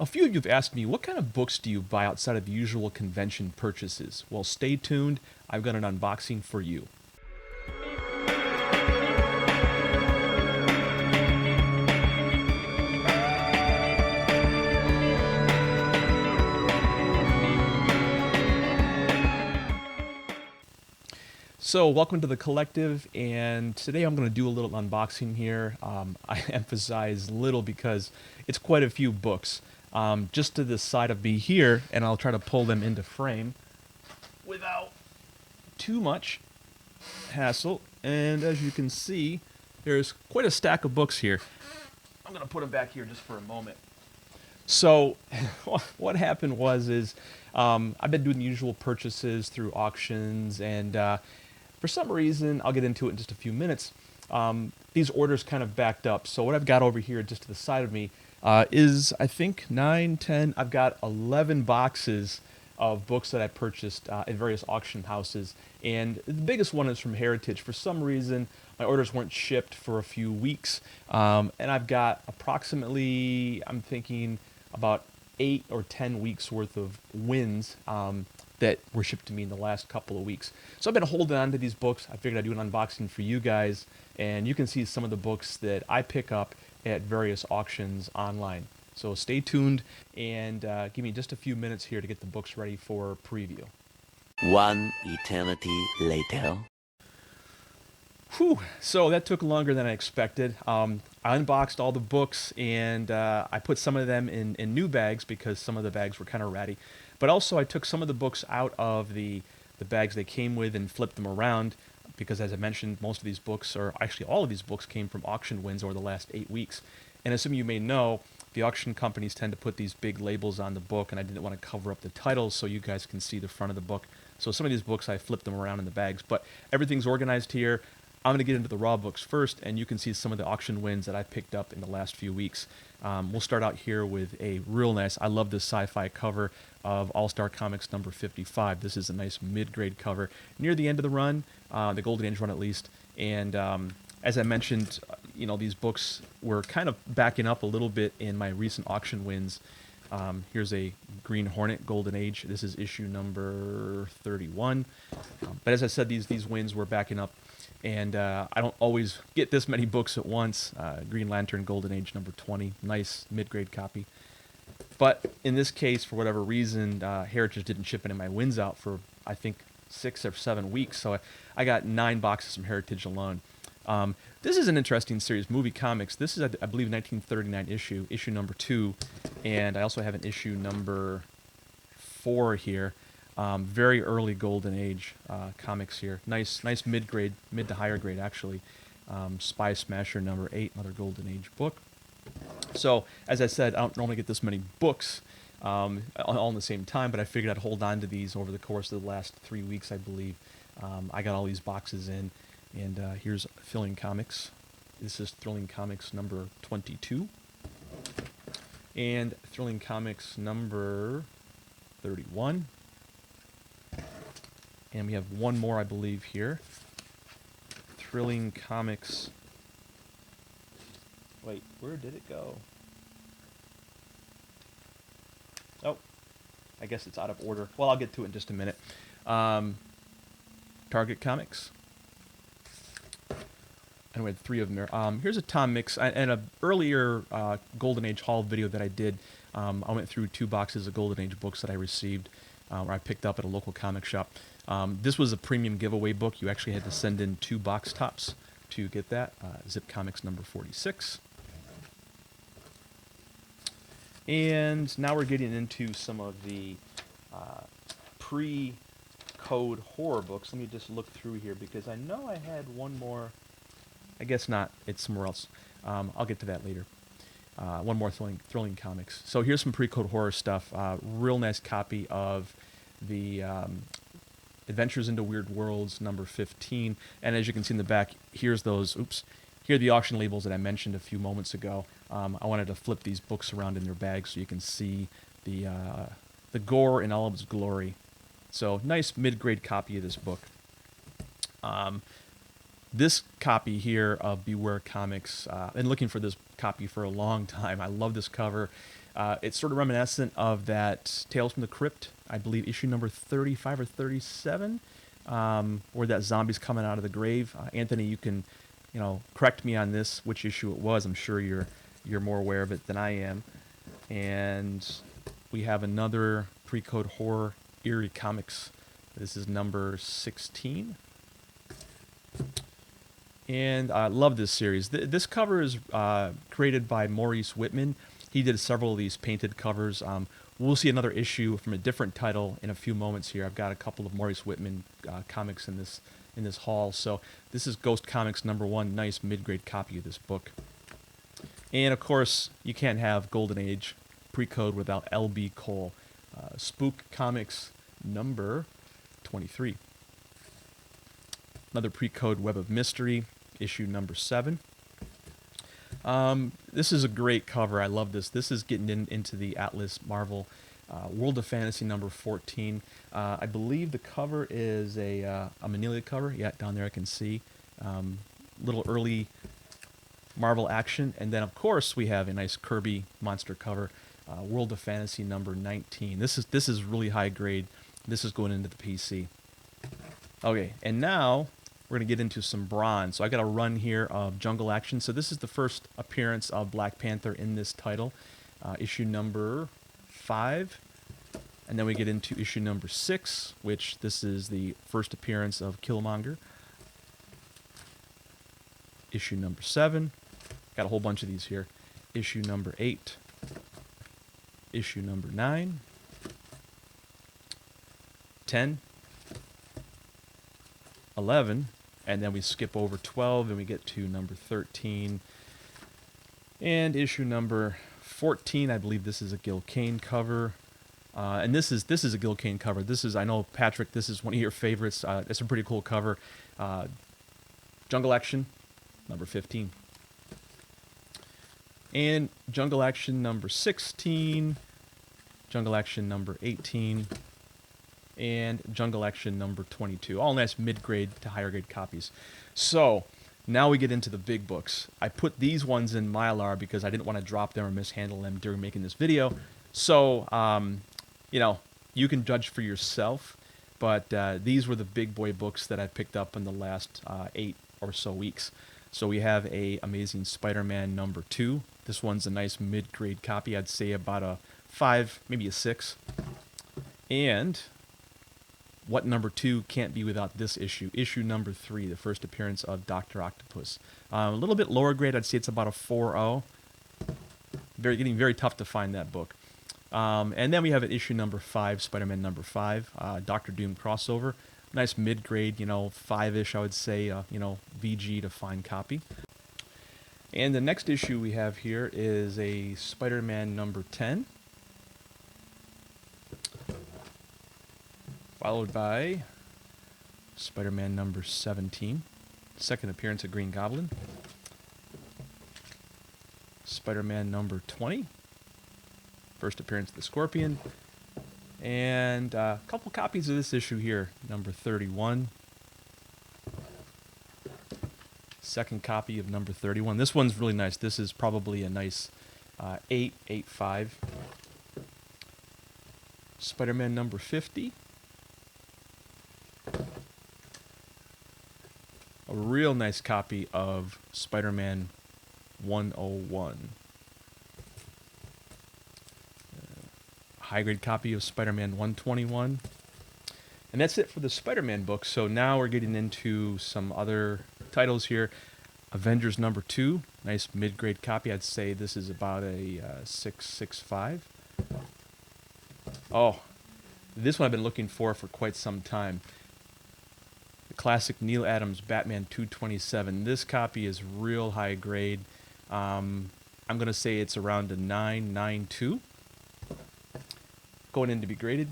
A few of you have asked me, what kind of books do you buy outside of usual convention purchases? Well, stay tuned. I've got an unboxing for you. So, welcome to the collective, and today I'm going to do a little unboxing here. I emphasize little because it's quite a few books. Just to the side of me here, and I'll try to pull them into frame without too much hassle. And as you can see, there's quite a stack of books here. I'm going to put them back here just for a moment. So, what happened is I've been doing the usual purchases through auctions, and for some reason, I'll get into it in just a few minutes, these orders kind of backed up. So what I've got over here just to the side of me is, I think, 9, 10, I've got 11 boxes of books that I purchased at various auction houses. And the biggest one is from Heritage. For some reason, my orders weren't shipped for a few weeks. And I've got approximately, I'm thinking, about 8 or 10 weeks worth of wins that were shipped to me in the last couple of weeks. So I've been holding on to these books. I figured I'd do an unboxing for you guys, and you can see some of the books that I pick up at various auctions online. So stay tuned and give me just a few minutes here to get the books ready for preview. One eternity later. Whew, so that took longer than I expected. I unboxed all the books, and I put some of them in new bags because some of the bags were kind of ratty. But also I took some of the books out of the bags they came with and flipped them around because, as I mentioned, most of these books, or actually all of these books, came from auction wins over the last 8 weeks. And as some of you may know, the auction companies tend to put these big labels on the book, and I didn't want to cover up the titles so you guys can see the front of the book. So some of these books I flipped them around in the bags, but everything's organized here. I'm going to get into the raw books first, and you can see some of the auction wins that I picked up in the last few weeks. We'll start out here with a real nice, I love this sci-fi cover of All-Star Comics number 55. This is a nice mid-grade cover. Near the end of the run, the Golden Age run at least, and as I mentioned, these books were kind of backing up a little bit in my recent auction wins. Here's a Green Hornet Golden Age. This is issue number 31. But as I said, these wins were backing up. And I don't always get this many books at once. Green Lantern Golden Age number 20. Nice mid-grade copy. But in this case, for whatever reason, Heritage didn't ship any of my wins out for, I think, 6 or 7 weeks. So I got 9 boxes from Heritage alone. This is an interesting series, Movie Comics. This is, I believe, 1939 issue number 2. And I also have an issue number 4 here. Very early Golden Age comics here. Nice mid-grade, mid to higher grade actually. Spy Smasher number 8, another Golden Age book. So, as I said, I don't normally get this many books all in the same time, but I figured I'd hold on to these over the course of the last 3 weeks, I believe. I got all these boxes in, and here's Thrilling Comics. This is Thrilling Comics number 22. And Thrilling Comics number 31. And we have one more, I believe, here. Thrilling Comics. Wait, where did it go? Oh, I guess it's out of order. Well, I'll get to it in just a minute. Target Comics. And we had 3 of them there. Here's a Tom Mix. And an earlier Golden Age haul video that I did, I went through 2 boxes of Golden Age books that I received, or I picked up at a local comic shop. This was a premium giveaway book. You actually had to send in 2 box tops to get that. Zip Comics number 46. And now we're getting into some of the pre-code horror books. Let me just look through here because I know I had one more. I guess not. It's somewhere else. I'll get to that later. One more thrilling Comics. So here's some pre-code horror stuff. Real nice copy of the Adventures into Weird Worlds number 15. And as you can see in the back, here's those. Here are the auction labels that I mentioned a few moments ago. I wanted to flip these books around in their bags so you can see the gore in all of its glory. So nice mid-grade copy of this book. This copy here of Beware Comics, I've been looking for this copy for a long time. I love this cover. It's sort of reminiscent of that Tales from the Crypt, I believe issue number 35 or 37, where that zombie's coming out of the grave. Anthony, you can, correct me on this, which issue it was. I'm sure you're more aware of it than I am. And we have another pre-code horror Eerie Comics. This is number 16. And I love this series. This cover is created by Maurice Whitman. He did several of these painted covers. We'll see another issue from a different title in a few moments here. I've got a couple of Maurice Whitman comics in this haul. So this is Ghost Comics #1, nice mid-grade copy of this book. And of course, you can't have Golden Age pre-code without L.B. Cole. Spook Comics number 23. Another pre-code Web of Mystery, issue number 7. This is a great cover. I love this. This is getting into the Atlas Marvel World of Fantasy number 14. I believe the cover is a manila cover. Yeah, down there I can see. Little early Marvel action. And then, of course, we have a nice Kirby monster cover, World of Fantasy number 19. This is really high grade. This is going into the PC. Okay, and now we're going to get into some bronze. So I got a run here of Jungle Action. So this is the first appearance of Black Panther in this title, issue number 5. And then we get into issue number 6, which this is the first appearance of Killmonger. Issue number 7. Got a whole bunch of these here. Issue number 8. Issue number 9. 10. 11. And then we skip over 12 and we get to number 13. And issue number 14, I believe this is a Gil Kane cover. And this is a Gil Kane cover. I know, Patrick, this is one of your favorites. It's a pretty cool cover. Jungle Action, number 15. And Jungle Action number 16. Jungle Action number 18. And Jungle Action number 22. All nice mid-grade to higher grade copies. So now we get into the big books. I put these ones in Mylar because I didn't want to drop them or mishandle them during making this video. So, you can judge for yourself. But these were the big boy books that I picked up in the last 8 or so weeks. So we have a Amazing Spider-Man number 2. This one's a nice mid-grade copy. I'd say about a 5, maybe a 6. And what number 2 can't be without this issue? Issue number 3, the first appearance of Dr. Octopus. A little bit lower grade. I'd say it's about a 4.0. Getting very tough to find that book. And then we have an issue number 5, Spider-Man number 5, Doctor Doom crossover. Nice mid-grade, 5-ish, I would say, VG to fine copy. And the next issue we have here is a Spider-Man number 10. Followed by Spider-Man number 17. Second appearance of Green Goblin. Spider-Man number 20. First appearance of the Scorpion. And a couple copies of this issue here. Number 31. Second copy of number 31. This one's really nice. This is probably a nice 8.5. Spider-Man number 50. A real nice copy of Spider-Man 101. High-grade copy of Spider-Man 121. And that's it for the Spider-Man book. So now we're getting into some other titles here. Avengers number 2. Nice mid-grade copy. I'd say this is about a 6.65. Oh, this one I've been looking for quite some time. The classic Neil Adams Batman 227. This copy is real high grade. I'm going to say it's around a 9.92. Going in to be graded.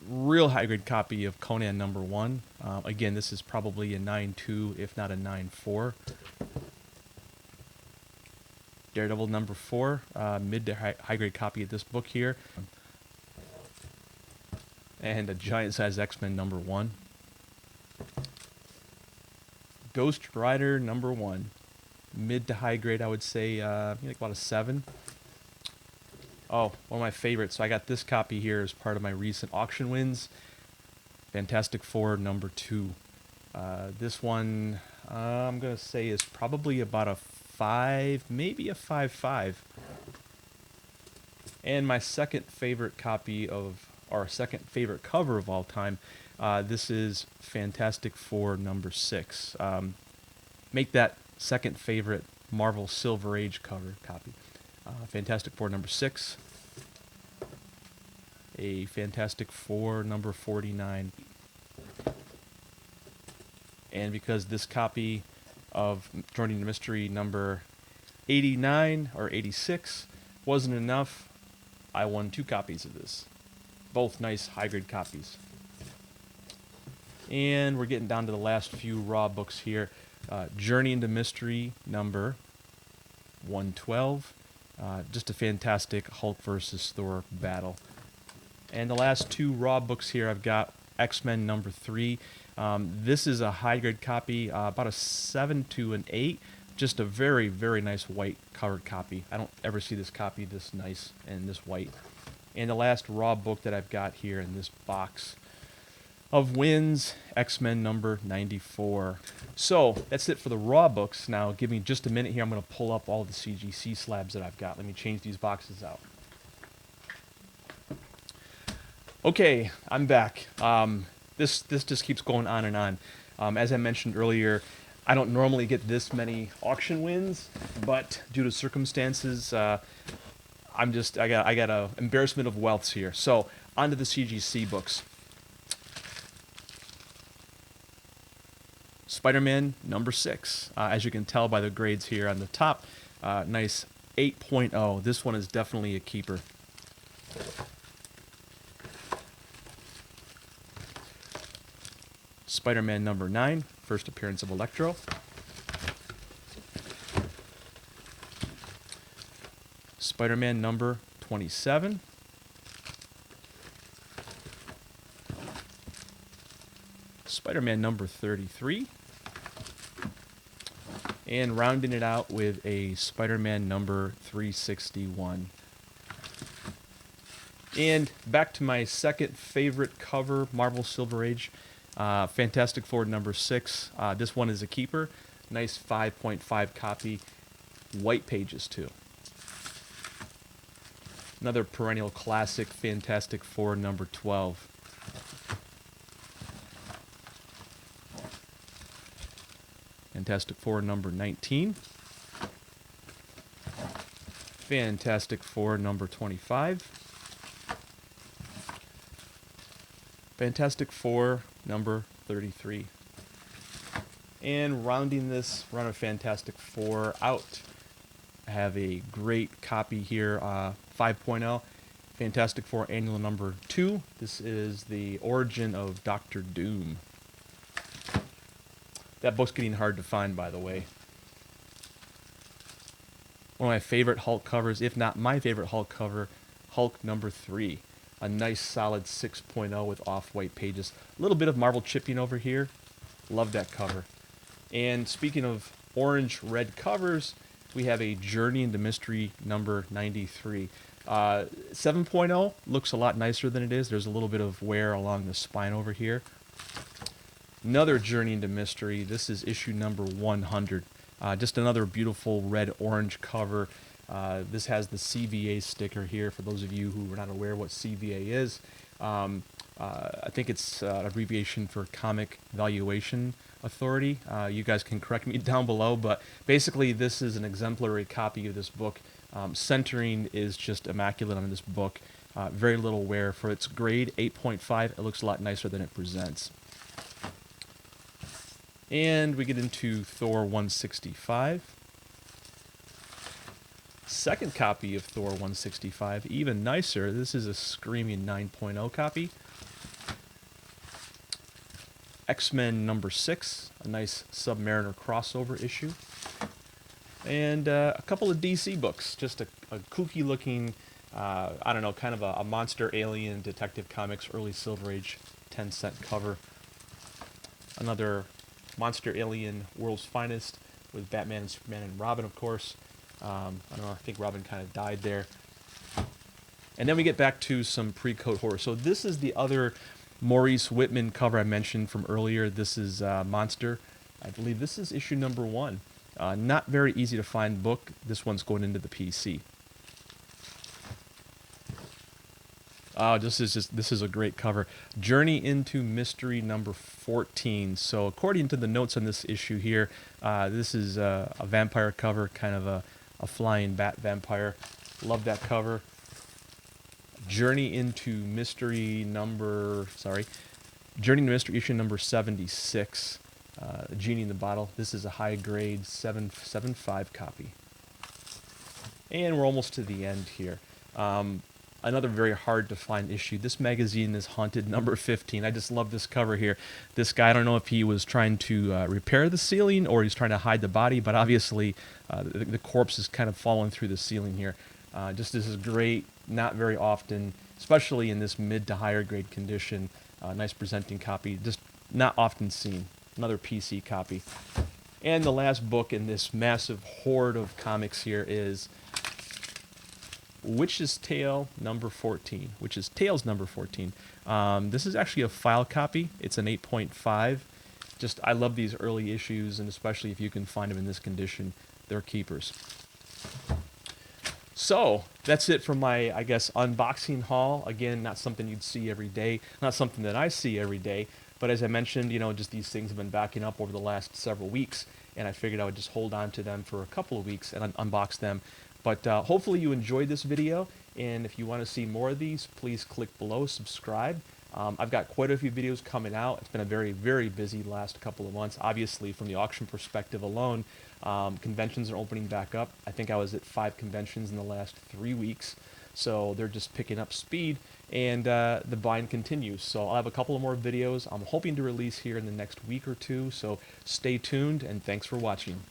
Real high grade copy of Conan number 1. Again, this is probably a 9.2, if not a 9.4. Daredevil number 4. Mid to high grade copy of this book here. And a giant size X-Men number 1. Ghost Rider number 1. Mid to high grade, I would say, like about a 7. Oh, one of my favorites. So I got this copy here as part of my recent auction wins. Fantastic Four number 2. This one, I'm going to say is probably about a 5, maybe a 5.5. And my second favorite copy of, or second favorite cover of all time, this is Fantastic Four number 6. Make that second favorite Marvel Silver Age cover copy. Fantastic Four number 6. A Fantastic Four number 49. And because this copy of Journey to Mystery number 89 or 86 wasn't enough, I won 2 copies of this. Both nice high-grade copies. And we're getting down to the last few raw books here. Journey into Mystery number 112. Just a fantastic Hulk versus Thor battle. And the last 2 raw books here, I've got X-Men number 3. This is a high-grade copy, about a 7 to an 8. Just a very, very nice white covered copy. I don't ever see this copy this nice and this white. And the last raw book that I've got here in this box of wins, X-Men number 94. So that's it for the raw books. Now give me just a minute here. I'm going to pull up all the CGC slabs that I've got. Let me change these boxes out. Okay, I'm back. This just keeps going on and on. As I mentioned earlier, I don't normally get this many auction wins, but due to circumstances, I got a embarrassment of wealths here. So onto the CGC books. Spider-Man number 6. As you can tell by the grades here on the top, nice 8.0. This one is definitely a keeper. Spider-Man number 9, first appearance of Electro. Spider-Man number 27. Spider-Man number 33. And rounding it out with a Spider-Man number 361. And back to my second favorite cover, Marvel Silver Age. Fantastic Four number 6. This one is a keeper. Nice 5.5 copy. White pages too. Another perennial classic, Fantastic Four number 12. Fantastic Four number 19. Fantastic Four number 25. Fantastic Four number 33. And rounding this run of Fantastic Four out, I have a great copy here, 5.0, Fantastic Four Annual number 2. This is the origin of Doctor Doom. That book's getting hard to find, by the way. One of my favorite Hulk covers, if not my favorite Hulk cover, Hulk number 3. A nice solid 6.0 with off-white pages. A little bit of Marvel chipping over here. Love that cover. And speaking of orange-red covers, we have a Journey into Mystery number 93. 7.0 looks a lot nicer than it is. There's a little bit of wear along the spine over here. Another Journey into Mystery. This is issue number 100. Just another beautiful red-orange cover. This has the CVA sticker here for those of you who are not aware what CVA is. I think it's an abbreviation for Comic Valuation Authority. You guys can correct me down below, but basically this is an exemplary copy of this book. Centering is just immaculate on this book. Very little wear. For its grade, 8.5, it looks a lot nicer than it presents. And we get into Thor 165. Second copy of Thor 165, even nicer. This is a screaming 9.0 copy. X-Men number 6, a nice Submariner crossover issue. And a couple of DC books, just a kooky looking, I don't know, kind of a monster alien Detective Comics early Silver Age 10-cent cover. Another Monster Alien World's Finest with Batman and Superman and Robin, of course. I don't know, I think Robin kind of died there. And then we get back to some pre-code horror. So this is the other Maurice Whitman cover I mentioned from earlier. This is Monster. I believe this is issue number 1. Not very easy to find book. This one's going into the PC. Oh, this is a great cover. Journey into Mystery number 14. So according to the notes on this issue here, this is a vampire cover, kind of a flying bat vampire. Love that cover. Journey into Mystery issue number 76. Genie in the Bottle. This is a high grade 7.5 copy. And we're almost to the end here. Another very hard to find issue. This magazine is Haunted number 15. I just love this cover here. This guy, I don't know if he was trying to repair the ceiling or he's trying to hide the body, but obviously the corpse is kind of falling through the ceiling here. This is great, not very often, especially in this mid to higher grade condition. Nice presenting copy, just not often seen. Another PC copy. And the last book in this massive horde of comics here is Witch's Tale number 14. Witch's Tales number 14. This is actually a file copy. It's an 8.5. Just, I love these early issues, and especially if you can find them in this condition, they're keepers. So, that's it for my, I guess, unboxing haul. Again, not something you'd see every day, not something that I see every day, but as I mentioned, you know, just these things have been backing up over the last several weeks, and I figured I would just hold on to them for a couple of weeks and unbox them. But hopefully you enjoyed this video, and if you want to see more of these, please click below, subscribe. I've got quite a few videos coming out. It's been a very, very busy last couple of months. Obviously, from the auction perspective alone, conventions are opening back up. I think I was at 5 conventions in the last 3 weeks, so they're just picking up speed, and the buying continues. So I'll have a couple of more videos I'm hoping to release here in the next week or two, so stay tuned, and thanks for watching.